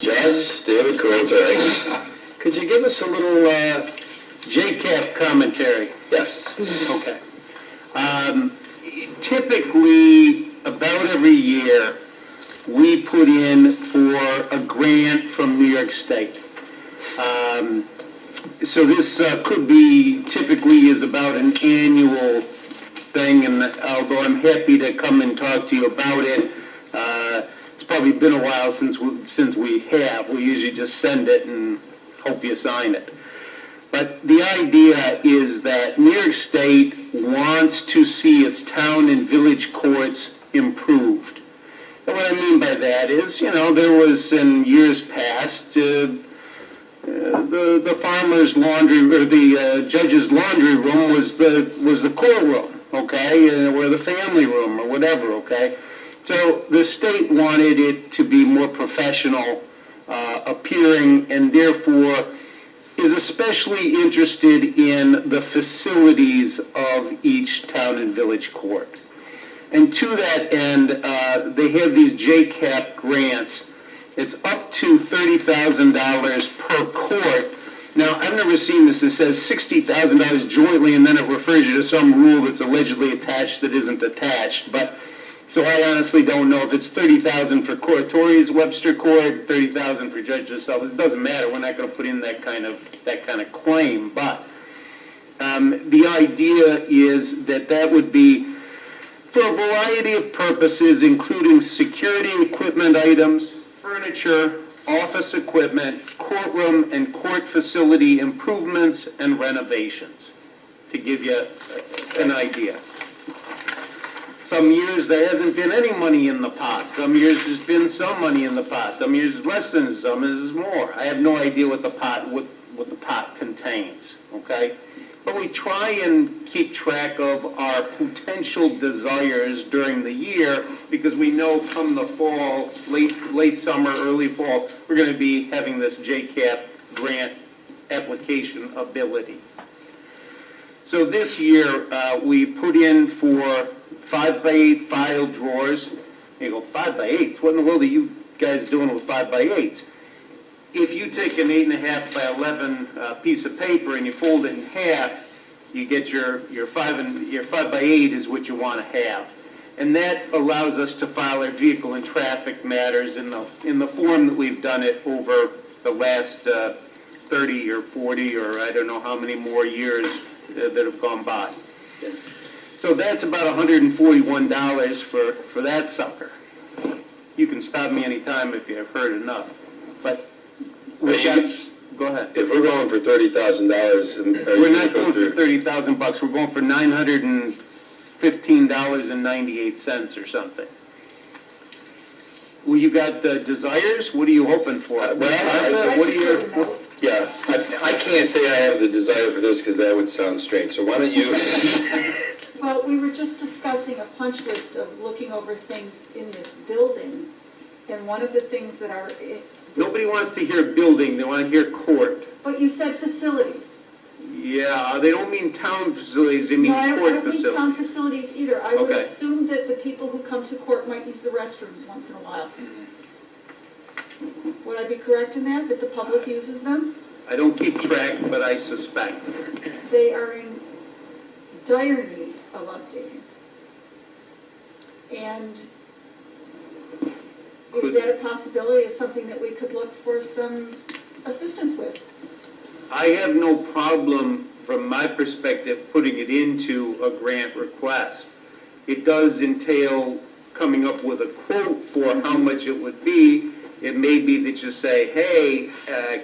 Judge David Cortez. Could you give us a little JCAP commentary? Yes. Okay. Typically, about every year, we put in for a grant from New York State. So this could be, typically is about an annual thing, and although I'm happy to come and talk to you about it, it's probably been a while since we have. We usually just send it and hope you sign it. But the idea is that New York State wants to see its town and village courts improved. And what I mean by that is, there was in years past, the farmer's laundry, or the judge's laundry room was the courtroom, okay, or the family room, or whatever, okay. So the state wanted it to be more professional appearing, and therefore is especially interested in the facilities of each town and village court. And to that end, they have these JCAP grants. It's up to $30,000 per court. Now, I've never seen this. It says $60,000 jointly, and then it refers you to some rule that's allegedly attached that isn't attached. But so I honestly don't know if it's $30,000 for Torrey's Webster Court, $30,000 for Judge herself. It doesn't matter. We're not going to put in that kind of claim. But the idea is that would be for a variety of purposes, including security equipment items, furniture, office equipment, courtroom and court facility improvements and renovations, to give you an idea. Some years there hasn't been any money in the pot. Some years there's been some money in the pot. Some years less than some, there's more. I have no idea what the pot contains, okay? But we try and keep track of our potential desires during the year, because we know come the fall, late summer, early fall, we're going to be having this JCAP grant application ability. So this year, we put in for 5x8 file drawers. You go, 5x8s? What in the world are you guys doing with 5x8s? If you take an 8.5 by 11 piece of paper and you fold it in half, you get your 5x8 is what you want to have. And that allows us to file our vehicle and traffic matters in the form that we've done it over the last 30 or 40 or I don't know how many more years that have gone by. Yes. So that's about $141 for that sucker. You can stop me anytime if you've heard enough. But go ahead. If we're going for $30,000, We're not going for $30,000. We're going for $915.98 or something. Well, you got desires? What are you hoping for? Yeah, I can't say I have the desire for this because that would sound strange. So why don't you? Well, we were just discussing a punch list of looking over things in this building, and one of the things that are... Nobody wants to hear building, they want to hear court. But you said facilities. Yeah, they don't mean town facilities, they mean No, I court don't mean facilities. town facilities either. I would Okay. assume that the people who come to court might use the restrooms once in a while. Would I be correct in that the public uses them? I don't keep track, but I suspect. They are in dire need of updating. And is that a possibility of something that we could look for some assistance with? I have no problem, from my perspective, putting it into a grant request. It does entail coming up with a quote for how much it would be. It may be that you say, hey,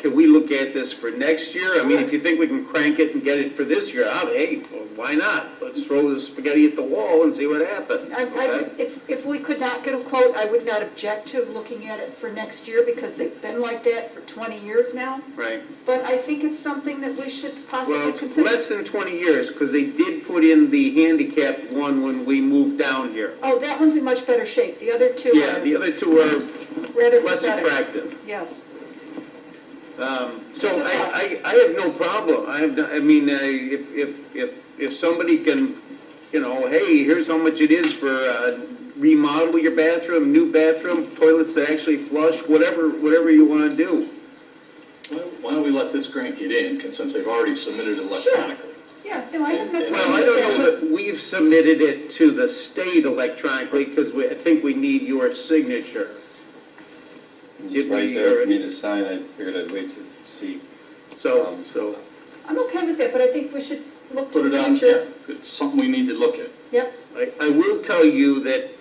can we look at this for next year? I mean, if you think we can crank it and get it for this year, hey, well, why not? Let's throw the spaghetti at the wall and see what happens. If we could not get a quote, I would not object to looking at it for next year, because they've been like that for 20 years now. Right. But I think it's something that we should possibly Well, it's consider. less than 20 years, because they did put in the handicapped one when we moved down here. Oh, that one's in much better shape. The other two Yeah, are the other two are rather less pathetic. attractive. Yes. So I have no problem. If somebody can, hey, here's how much it is for remodel your bathroom, new bathroom, toilets that actually flush, whatever you want to do. Why don't we let this grant get in, since they've already submitted it electronically? Yeah, no, I have no problem. Well, I don't know that we've submitted it to the state electronically, because I think we need your signature. It's right there for me to sign. I figured I'd wait to see. So, I'm okay with that, but I think we should look to Put it the on, future. yeah, it's something we need to look at. Yep, I will tell you that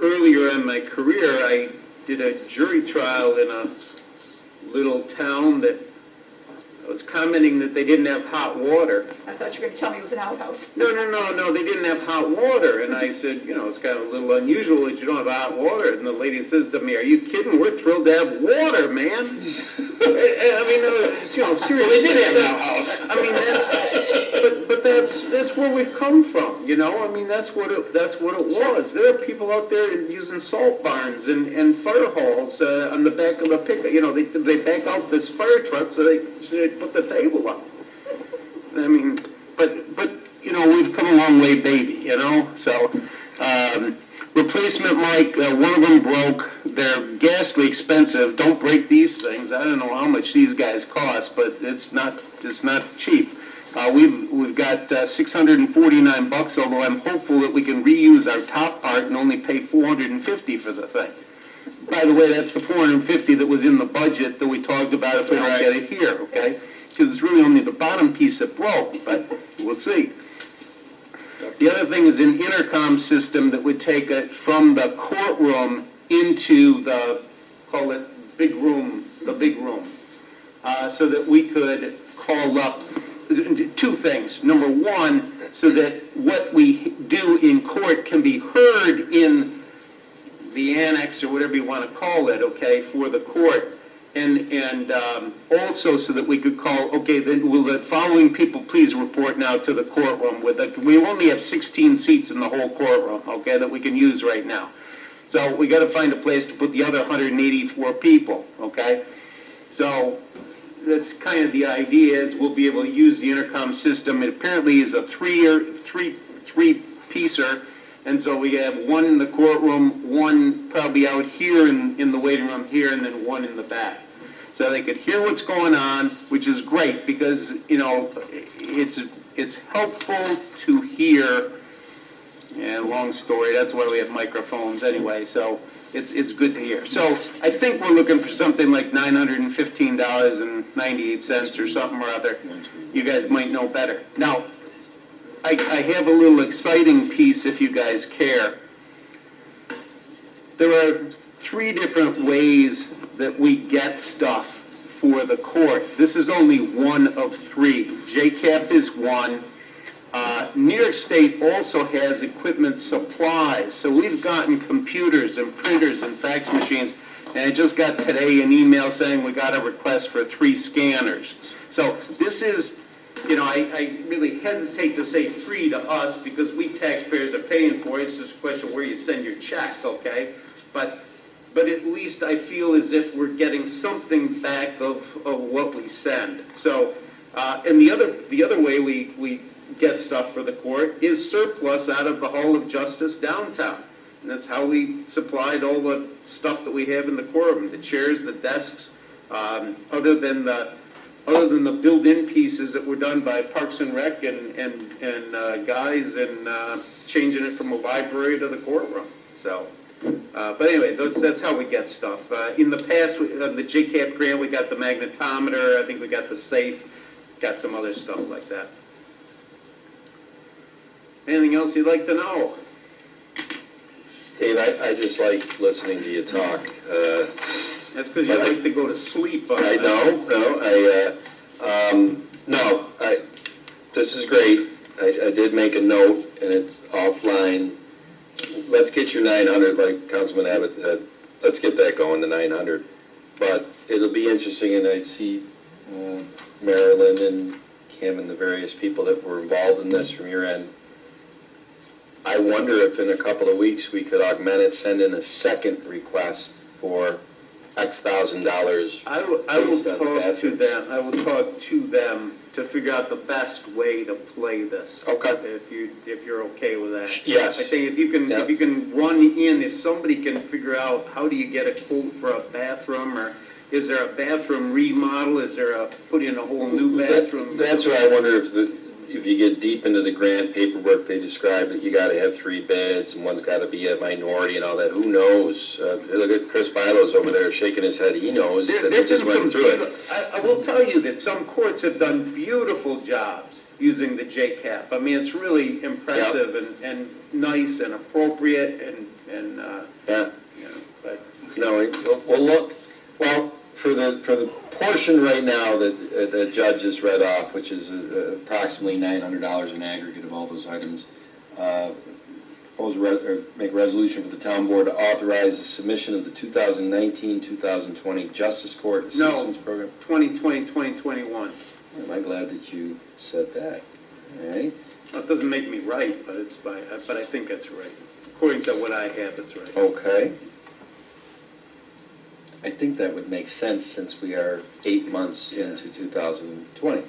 earlier in my career, I did a jury trial in a little town that I was commenting that they didn't have hot water. I thought you were going to tell me it was an outhouse. No, they didn't have hot water. And I said, it's kind of a little unusual that you don't have hot water. And the lady says to me, are you kidding? We're thrilled to have water, man. I mean, seriously. Well, they did have an outhouse. I mean, but that's where we've come from, I mean, that's what it was. There are people out there using salt barns and fire halls on the back of the pickup. They back out this fire truck so they put the table up. I mean, but we've come a long way, baby, So, replacement mic, one of them broke. They're ghastly expensive. Don't break these things. I don't know how much these guys cost, but it's not cheap. We've got $649, although I'm hopeful that we can reuse our top part and only pay $450 for the thing. By the way, that's the $450 that was in the budget that we talked about if we don't get it here, okay? Because it's really only the bottom piece that broke, but we'll see. The other thing is an intercom system that would take it from the courtroom into the, call it big room, so that we could call up two things. Number one, so that what we do in court can be heard in the annex or whatever you want to call it, okay, for the court. And also so that we could call, okay, then will the following people please report now to the courtroom? We only have 16 seats in the whole courtroom, okay, that we can use right now. So we got to find a place to put the other 184 people, okay? So that's kind of the idea, is we'll be able to use the intercom system. It apparently is a three-piecer, and so we have one in the courtroom, one probably out here in the waiting room here, and then one in the back. So they could hear what's going on, which is great because, it's helpful to hear. Yeah, long story, that's why we have microphones anyway, so it's good to hear. So I think we're looking for something like $915.98 or something or other. You guys might know better. Now, I have a little exciting piece if you guys care. There are 3 different ways that we get stuff for the court. This is only one of 3. JCAP is one. New York State also has equipment supplies. So we've gotten computers and printers and fax machines. And I just got today an email saying we got a request for 3 scanners. So this is, I really hesitate to say free to us because we taxpayers are paying for it. It's just a question of where you send your check, okay? But at least I feel as if we're getting something back of what we send. So, and the other way we get stuff for the court is surplus out of the Hall of Justice downtown. And that's how we supplied all the stuff that we have in the courtroom, the chairs, the desks, other than the built-in pieces that were done by Parks and Rec and guys and changing it from a library to the courtroom. So, but anyway, that's how we get stuff. In the past, the JCAP grant, we got the magnetometer. I think we got the safe, got some other stuff like that. Anything else you'd like to know? Dave, I just like listening to you talk. That's because you like to go to sleep. This is great. I did make a note, and it's offline. Let's get your 900, like Councilman Abbott said. Let's get that going, the 900. But it'll be interesting, and I see Marilyn and Kim and the various people that were involved in this from your end. I wonder if in a couple of weeks we could augment it, send in a second request for X $1,000. I will Based on talk to bathrooms. them, I will talk to them to figure out the best way to play this. Okay. If you're okay with that. Yes. I think if you can run in, if somebody can figure out how do you get a quote for a bathroom, or is there a bathroom remodel, is there a, put in a whole new bathroom? That's where I wonder if you get deep into the grant paperwork, they describe that you gotta have 3 beds, and one's gotta be a minority and all that, who knows? Look at Chris Bilo's over there shaking his head, he knows, that he There've just been went some through it. I will tell you that some courts have done beautiful jobs using the JCAP. I mean, it's really impressive and nice and appropriate and, Yeah, you know, but. no, well, look, well, for the portion right now that the judge just read off, which is approximately $900 in aggregate of all those items, make a resolution for the town board to authorize the submission of the 2019-2020 Justice Court Assistance Program. 2020, 2021. Am I glad that you said that? All right. Well, it doesn't make me right, but but I think that's right. According to what I have, it's right. Okay. I think that would make sense since we are 8 months into 2020.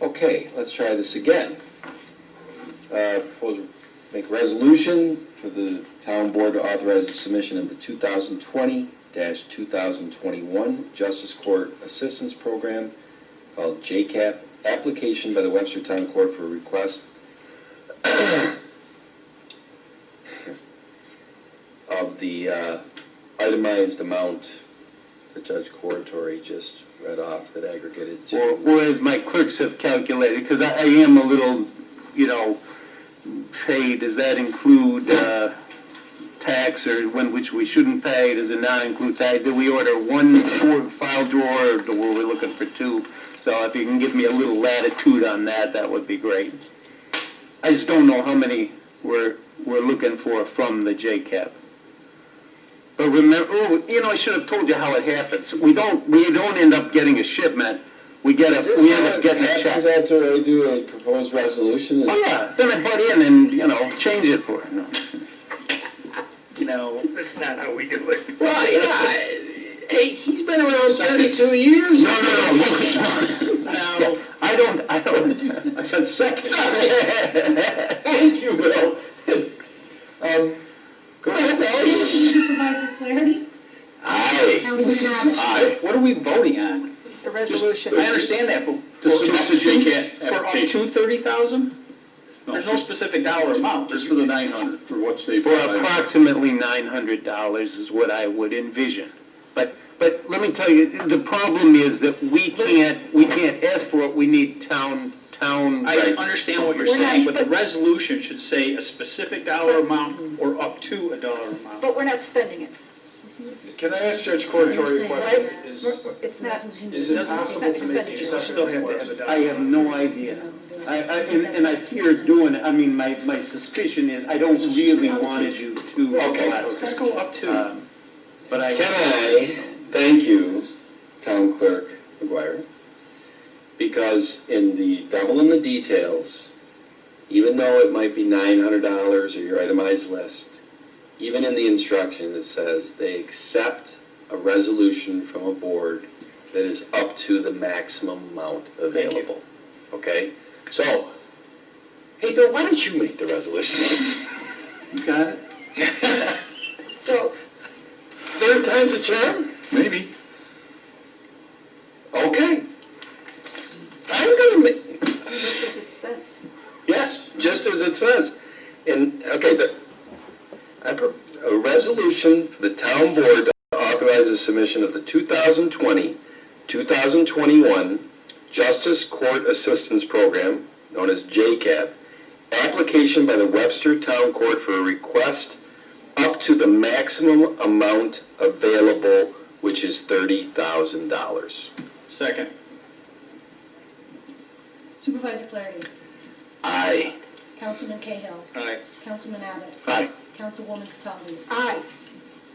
Okay, let's try this again. Make a resolution for the town board to authorize the submission of the 2020-2021 Justice Court Assistance Program called JCAP, application by the Webster Town Court for a request of the itemized amount that Judge Corritori just read off that aggregated to. Or as my clerks have calculated, because I am a little, pay, does that include tax or which we shouldn't pay? Does it not include tax? Do we order one file drawer or were we looking for 2? So if you can give me a little latitude on that, that would be great. I just don't know how many we're looking for from the JCAP. But remember, I should have told you how it happens. We don't end up getting a shipment. We end up getting a check. Is after I do a proposed resolution? Oh yeah, then I butt in and change it for her. No, that's not how we do it. Well, hey, he's been around 32 years. No. No. I don't. I said second. Thank you, Bill. Go ahead, Bill. Supervisor Flaherty? Aye. Councilman Abbott? Aye. What are we voting on? The resolution. I understand that, but To submit the JCAT for up application. to 30,000? There's no specific dollar amount. Just for the 900, for what they For provide. approximately $900 is what I would envision. But let me tell you, the problem is that we can't ask for it. We need town. I understand what you're We're not- saying, but the resolution should say a specific dollar amount or up to a dollar amount. But we're not spending it. Can I ask Judge Corritori a question? Right? Is It's not. is it possible to make these I still have to have a dollar. I have no idea. And I fear doing it. I mean, my suspicion is I don't really want to do 2. Okay. Let's go up to. But Can I thank you, Town Clerk McGuire, because in the devil in the details, even though it might be $900 or your itemized list, even in the instruction it says they accept a resolution from a board that is up to the maximum amount available. Okay? So, hey Bill, why don't you make the resolution? You got it? So, Third time's a charm? Maybe. Okay. I'm gonna make, just as it says. yes, just as it says. And, okay, a resolution for the town board to authorize the submission of the 2020-2021 Justice Court Assistance Program, known as JCAP, application by the Webster Town Court for a request up to the maximum amount available, which is $30,000. Second. Supervisor Flaherty? Aye. Councilman Cahill? Aye. Councilman Abbott? Aye. Councilwoman Catali? Aye.